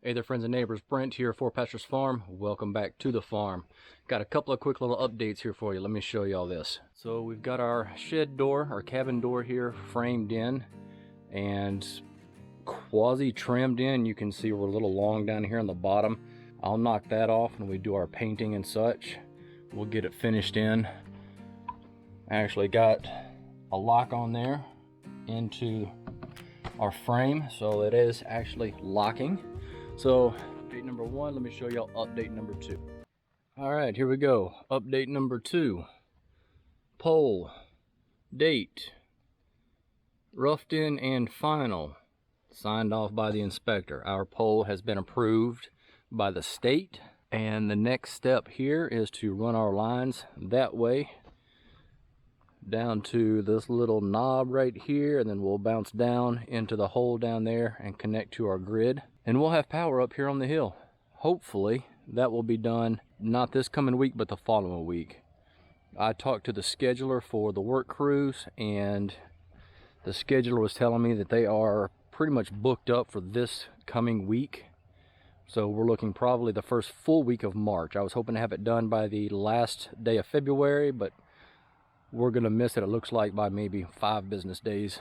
Hey there, friends and neighbors. Brent here for Pastures Farm. Welcome back to the farm. Got a couple of quick little updates here for you. Let me show you all this. So we've got our shed door, our cabin door here framed in and quasi trimmed in. You can see we're a little long down here on the bottom. I'll knock that off when we do our painting and such. We'll get it finished in. I actually got a lock on there into our frame, so it is actually locking. So update number one, let me show y'all update number two. All right, here we go. Update number two. Pole, date, roughed in and final, signed off by the inspector. Our pole has been approved by the state, and the next step here is to run our lines that way down to this little knob right here, and then we'll bounce down into the hole down there and connect to our grid, and we'll have power up here on the hill. Hopefully that will be done not this coming week but the following week. I talked to the scheduler for the work crews, and the scheduler was telling me that they are pretty much booked up for this coming week, so we're looking probably the first full week of March. I was hoping to have it done by the last day of February, but we're gonna miss it looks like by maybe 5 business days.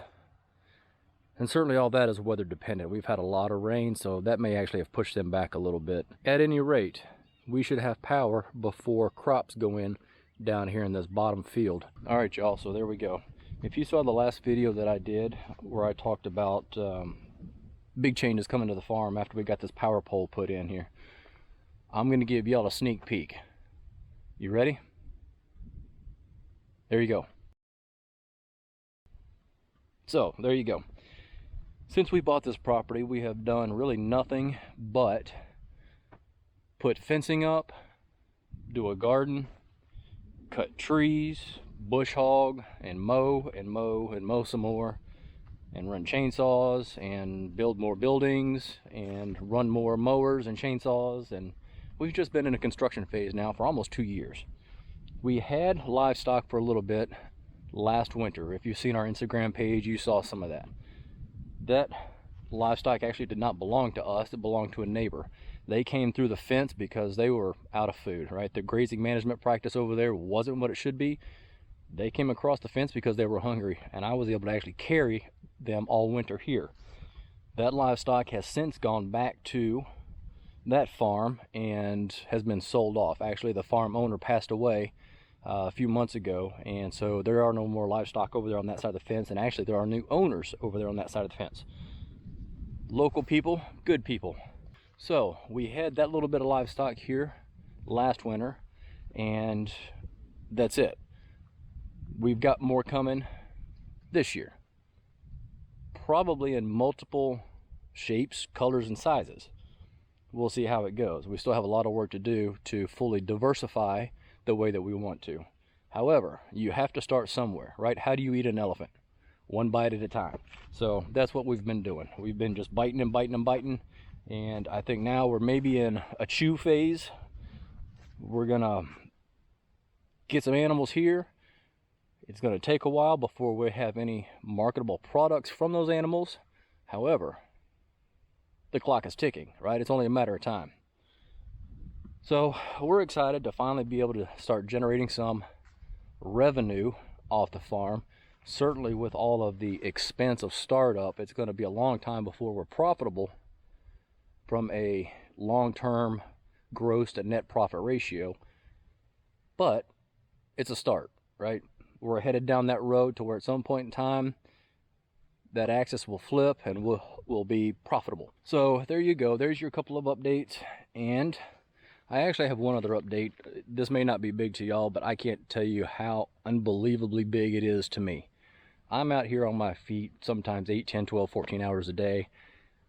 And certainly all that is weather dependent. We've had a lot of rain, so that may actually have pushed them back a little bit. At any rate, we should have power before crops go in down here in this bottom field. All right, y'all, so there we go. If you saw the last video that I did where I talked about big changes coming to the farm after we got this power pole put in here, I'm gonna give y'all a sneak peek. You ready? There you go. So there you go. Since we bought this property, we have done really nothing but put fencing up, do a garden, cut trees, bush hog, and mow and mow and mow some more, and run chainsaws and build more buildings and run more mowers and chainsaws, and we've just been in a construction phase now for almost 2 years. We had livestock for a little bit last winter. If you've seen our Instagram page, you saw some of that. That livestock actually did not belong to us, it belonged to a neighbor. They came through the fence because they were out of food, right? The grazing management practice over there wasn't what it should be. They came across the fence because they were hungry, and I was able to actually carry them all winter here. That livestock has since gone back to that farm and has been sold off. Actually, the farm owner passed away a few months ago, and so there are no more livestock over there on that side of the fence, and actually there are new owners over there on that side of the fence. Local people, good people. So we had that little bit of livestock here last winter, and that's it. We've got more coming this year, probably in multiple shapes, colors, and sizes. We'll see how it goes. We still have a lot of work to do to fully diversify the way that we want to. However, you have to start somewhere, right? How do you eat an elephant? One bite at a time. So that's what we've been doing. We've been just biting and biting and biting, and I think now we're maybe in a chew phase. We're gonna get some animals here. It's gonna take a while before we have any marketable products from those animals. However, the clock is ticking, right? It's only a matter of time. So we're excited to finally be able to start generating some revenue off the farm. Certainly with all of the expense of startup, it's going to be a long time before we're profitable from a long-term gross to net profit ratio. But it's a start, right? We're headed down that road to where at some point in time that axis will flip and we'll be profitable. So there you go. There's your couple of updates, and I actually have one other update. This may not be big to y'all, but I can't tell you how unbelievably big it is to me. I'm out here on my feet sometimes 8, 10, 12, 14 hours a day,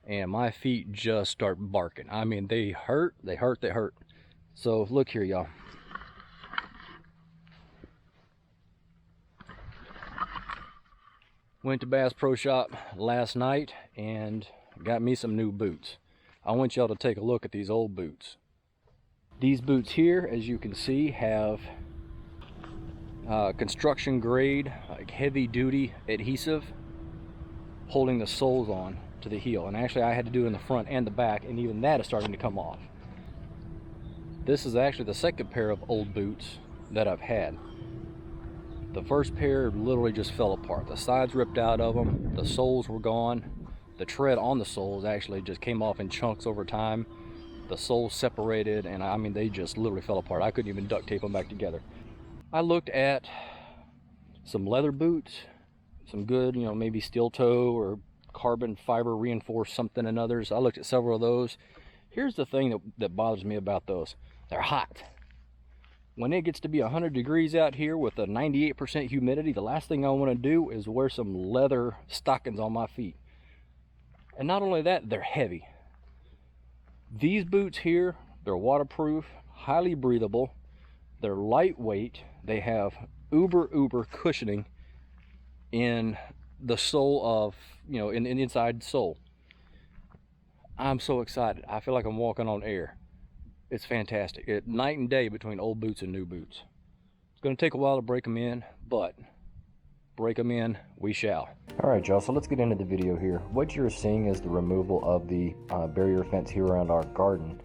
and my feet just start barking. I mean, they hurt, they hurt, they hurt. So look here, y'all. Went to Bass Pro Shop last night and got me some new boots. I want y'all to take a look at these old boots. These boots here, as you can see, have construction grade, like heavy duty adhesive holding the soles on. to the heel. And actually I had to do it in the front and the back, and even that is starting to come off. This is actually the second pair of old boots that I've had. The first pair literally just fell apart. The sides ripped out of them, the soles were gone. The tread on the soles actually just came off in chunks over time. The soles separated, and I mean, they just literally fell apart. I couldn't even duct tape them back together. I looked at some leather boots, some good, you know, maybe steel toe or carbon fiber reinforced something and others. I looked at several of those. Here's the thing that bothers me about those. They're hot. When it gets to be 100 degrees out here with a 98% humidity, the last thing I want to do is wear some leather stockings on my feet. And not only that, they're heavy. These boots here, they're waterproof, highly breathable, they're lightweight, they have uber cushioning in the sole of, you know, in the inside sole. I'm so excited. I feel like I'm walking on air. It's fantastic. Night and day between old boots and new boots. It's going to take a while to break them in, but break them in we shall. All right, y'all, so let's get into the video here. What you're seeing is the removal of the barrier fence here around our garden.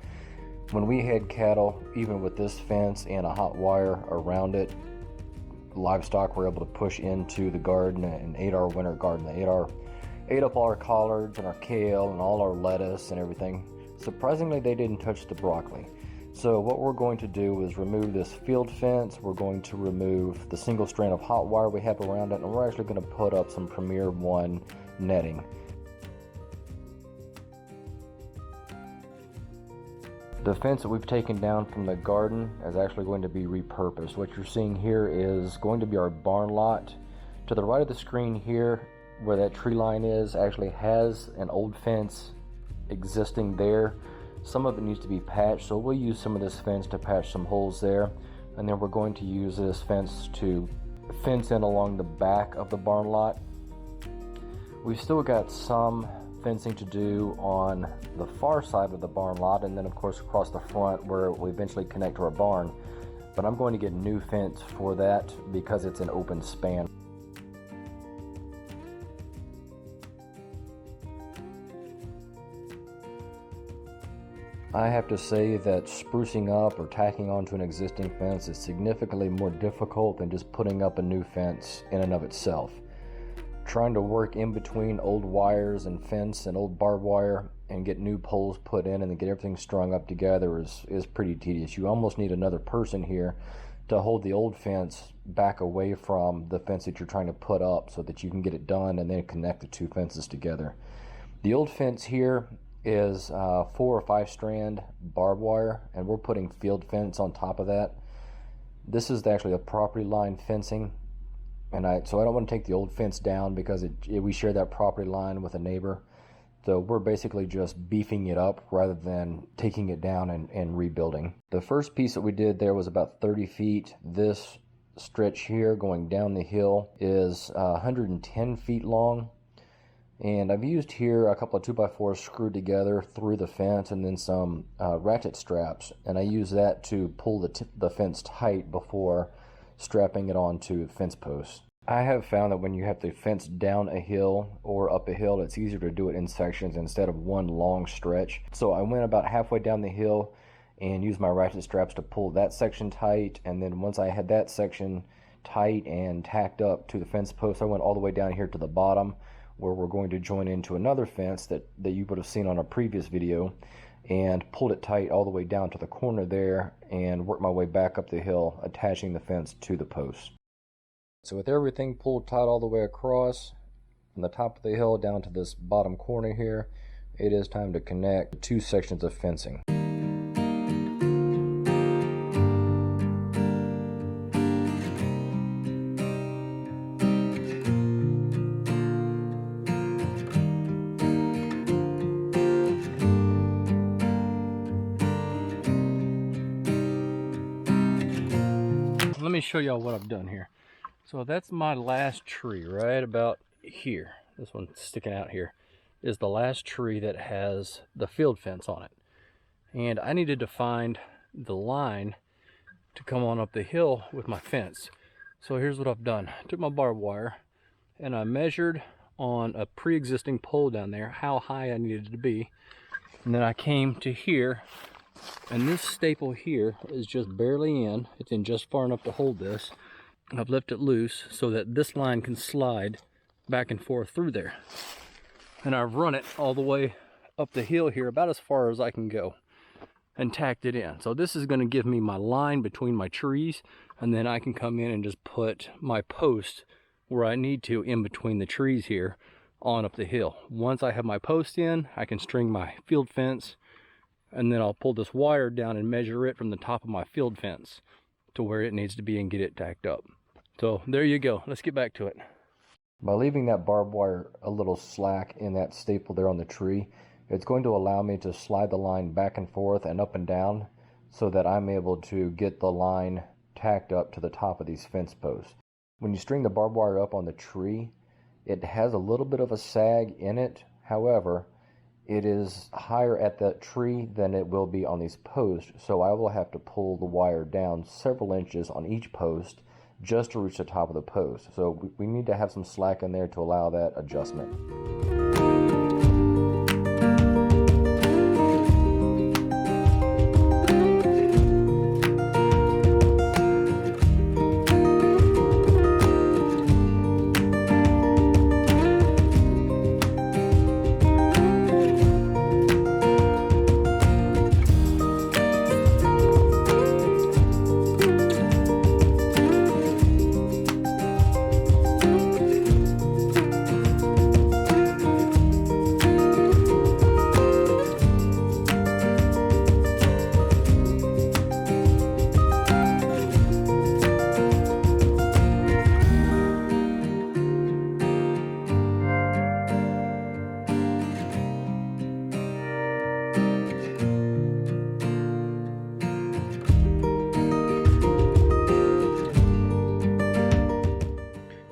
When we had cattle, even with this fence and a hot wire around it, livestock were able to push into the garden and ate our winter garden. They ate up all our collards and our kale and all our lettuce and everything. Surprisingly, they didn't touch the broccoli. So what we're going to do is remove this field fence. We're going to remove the single strand of hot wire we have around it, and we're actually going to put up some Premier One netting. The fence that we've taken down from the garden is actually going to be repurposed. What you're seeing here is going to be our barn lot. To the right of the screen here, where that tree line is, actually has an old fence existing there. Some of it needs to be patched, so we'll use some of this fence to patch some holes there, and then we're going to use this fence to fence in along the back of the barn lot. We've still got some fencing to do on the far side of the barn lot, and then of course across the front where we eventually connect to our barn, but I'm going to get new fence for that because it's an open span. I have to say that sprucing up or tacking onto an existing fence is significantly more difficult than just putting up a new fence in and of itself. Trying to work in between old wires and fence and old barbed wire and get new poles put in and then get everything strung up together is pretty tedious. You almost need another person here to hold the old fence back away from the fence that you're trying to put up so that you can get it done and then connect the two fences together. The old fence here is 4 or 5 strand barbed wire, and we're putting field fence on top of that. This is actually a property line fencing, and so I don't want to take the old fence down because we share that property line with a neighbor. So we're basically just beefing it up rather than taking it down and rebuilding. The first piece that we did there was about 30 feet. This stretch here going down the hill is 110 feet long. And I've used here a couple of 2x4s screwed together through the fence and then some ratchet straps. And I use that to pull the fence tight before strapping it onto the fence posts. I have found that when you have to fence down a hill or up a hill, it's easier to do it in sections instead of one long stretch. So I went about halfway down the hill and used my ratchet straps to pull that section tight. And then once I had that section tight and tacked up to the fence post, I went all the way down here to the bottom, where we're going to join into another fence that you would have seen on a previous video, and pulled it tight all the way down to the corner there and worked my way back up the hill, attaching the fence to the post. So with everything pulled tight all the way across from the top of the hill down to this bottom corner here, it is time to connect the two sections of fencing. Let me show y'all what I've done here. So that's my last tree right about here. This one sticking out here is the last tree that has the field fence on it. And I needed to find the line to come on up the hill with my fence. So here's what I've done. I took my barbed wire and I measured on a pre-existing pole down there, how high I needed it to be. And then I came to here, and this staple here is just barely in. It's in just far enough to hold this. I've left it loose so that this line can slide back and forth through there. And I've run it all the way up the hill here, about as far as I can go, and tacked it in. So this is going to give me my line between my trees, and then I can come in and just put my post where I need to in between the trees here on up the hill. Once I have my post in, I can string my field fence, and then I'll pull this wire down and measure it from the top of my field fence to where it needs to be and get it tacked up. So there you go. Let's get back to it. By leaving that barbed wire a little slack in that staple there on the tree, it's going to allow me to slide the line back and forth and up and down so that I'm able to get the line tacked up to the top of these fence posts. When you string the barbed wire up on the tree, it has a little bit of a sag in it. However, it is higher at that tree than it will be on these posts, so I will have to pull the wire down several inches on each post just to reach the top of the post. So we need to have some slack in there to allow that adjustment.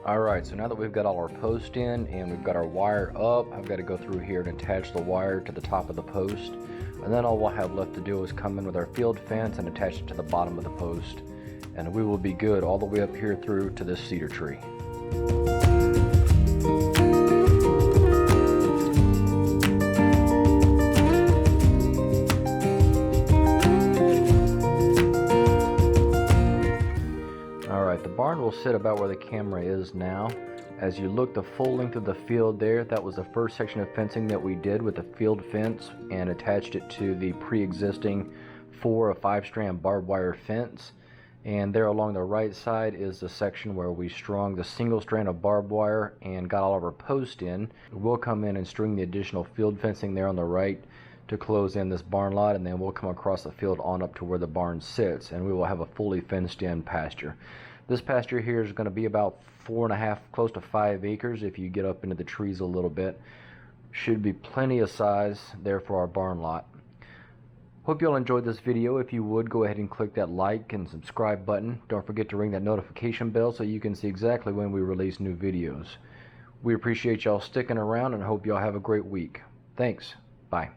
Alright, so now that we've got all our posts in and we've got our wire up, I've got to go through here and attach the wire to the top of the post. And then all we'll have left to do is come in with our field fence and attach it to the bottom of the post. And we will be good all the way up here through to this cedar tree. Alright, the barn will sit about where the camera is now. As you look the full length of the field there, that was the first section of fencing that we did with the field fence and attached it to the pre-existing 4 or 5 strand barbed wire fence. And there along the right side is the section where we strung the single strand of barbed wire and got all of our posts in. We'll come in and string the additional field fencing there on the right to close in this barn lot, and then we'll come across the field on up to where the barn sits, and we will have a fully fenced in pasture. This pasture here is going to be about 4.5, close to 5 acres if you get up into the trees a little bit. Should be plenty of size there for our barn lot. Hope you all enjoyed this video. If you would, go ahead and click that like and subscribe button. Don't forget to ring that notification bell so you can see exactly when we release new videos. We appreciate y'all sticking around and hope y'all have a great week. Thanks. Bye.